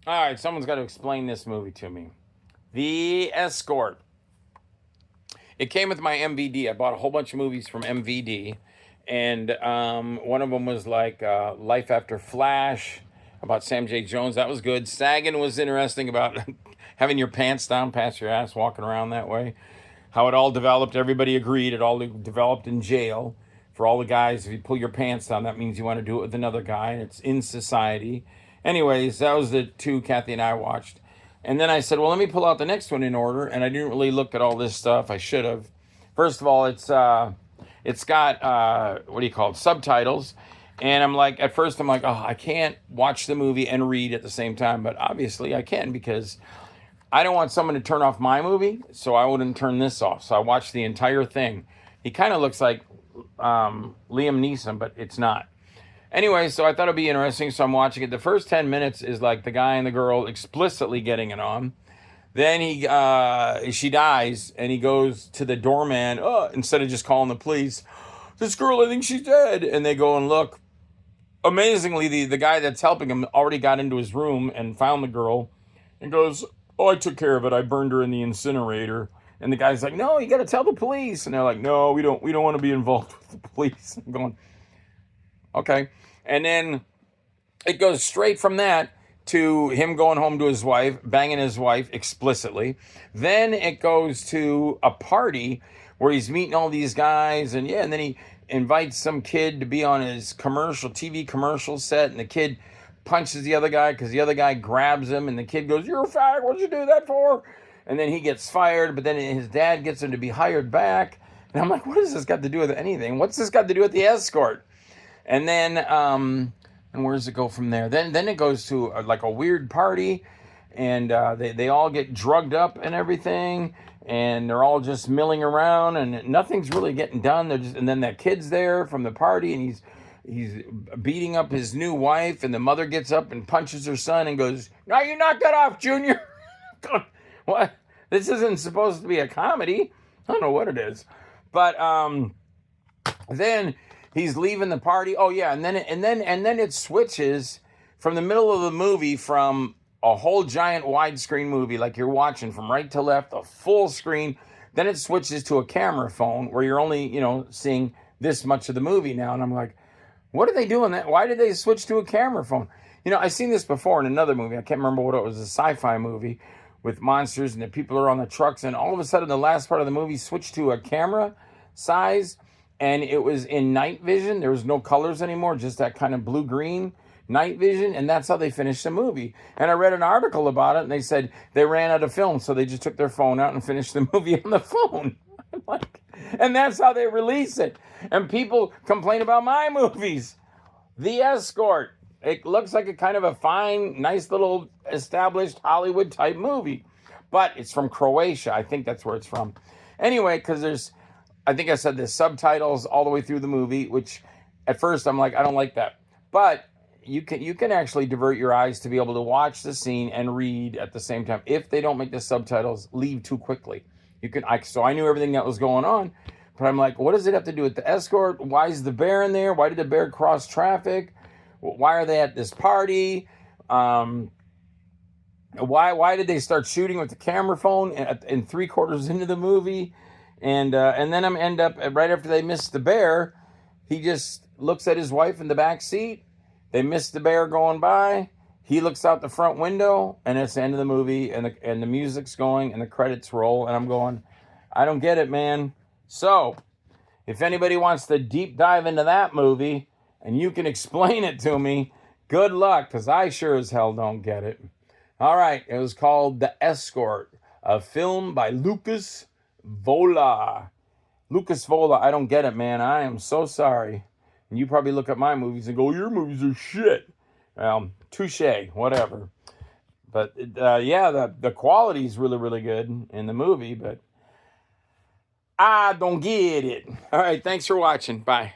All right, someone's got to explain this movie to me. The Escort. It came with my MVD. I bought a whole bunch of movies from MVD, and one of them was like Life After Flash about Sam J. Jones. That was good. Sagan was interesting about having your pants down past your ass, walking around that way. How it all developed. Everybody agreed. It all developed in jail. For all the guys, if you pull your pants down, that means you want to do it with another guy, and it's in society. Anyways, that was the two Kathy and I watched. And then I said, well, let me pull out the next one in order. And I didn't really look at all this stuff. I should have. First of all, it's got what do you call it? Subtitles. And I'm like, at first I'm like, oh, I can't watch the movie and read at the same time. But obviously I can, because I don't want someone to turn off my movie, so I wouldn't turn this off. So I watched the entire thing. He kind of looks like Liam Neeson, but it's not. Anyway, so I thought it'd be interesting, so I'm watching it. The first 10 minutes is like the guy and the girl explicitly getting it on. Then she dies, and he goes to the doorman. Instead of just calling the police, this girl, I think she's dead. And they go and look. Amazingly, the guy that's helping him already got into his room and found the girl, and goes, "Oh, I took care of it. I burned her in the incinerator." And the guy's like, "No, you got to tell the police." And they're like, "No, we don't want to be involved with the police." I'm going, okay. And then it goes straight from that to him going home to his wife, banging his wife explicitly. Then it goes to a party where he's meeting all these guys, and then he invites some kid to be on his TV commercial set, and the kid punches the other guy because the other guy grabs him, and the kid goes, "You're a fag, what'd you do that for?" And then he gets fired, but then his dad gets him to be hired back. And I'm like, what has this got to do with anything? What's this got to do with the Escort? And then, and where does it go from there? Then it goes to like a weird party, and they all get drugged up and everything, and they're all just milling around, and nothing's really getting done. And then that kid's there from the party, and he's beating up his new wife, and the mother gets up and punches her son and goes, "Now you knock that off, Junior." What? This isn't supposed to be a comedy. I don't know what it is, but then he's leaving the party. Oh yeah, and then it switches from the middle of the movie from a whole giant widescreen movie like you're watching from right to left, a full screen. Then it switches to a camera phone where you're only, seeing this much of the movie now. And I'm like, what are they doing that? Why did they switch to a camera phone? I've seen this before in another movie. I can't remember what it was, a sci-fi movie with monsters, and the people are on the trucks, and all of a sudden the last part of the movie switched to a camera size, and it was in night vision. There was no colors anymore, just that kind of blue-green night vision, and that's how they finished the movie. And I read an article about it, and they said they ran out of film, so they just took their phone out and finished the movie on the phone. And that's how they release it. And people complain about my movies. The Escort. It looks like a kind of a fine, nice little established Hollywood type movie. But it's from Croatia. I think that's where it's from. Anyway, because I think I said there's subtitles all the way through the movie, which at first I'm like, I don't like that. But you can actually divert your eyes to be able to watch the scene and read at the same time. If they don't make the subtitles leave too quickly. So I knew everything that was going on. But I'm like, what does it have to do with the Escort? Why is the bear in there? Why did the bear cross traffic? Why are they at this party? Why did they start shooting with the camera phone in 3/4 into the movie? And then I'm end up right after they miss the bear, he just looks at his wife in the back seat. They miss the bear going by. He looks out the front window, and it's the end of the movie, and the music's going, and the credits roll, and I'm going, I don't get it, man. So, if anybody wants to deep dive into that movie, and you can explain it to me, good luck, because I sure as hell don't get it. All right, it was called The Escort, a film by Lucas Vola. Lucas Vola, I don't get it, man. I am so sorry. And you probably look at my movies and go, your movies are shit. Well, touche, whatever. But the quality is really, really good in the movie, but I don't get it. All right, thanks for watching. Bye.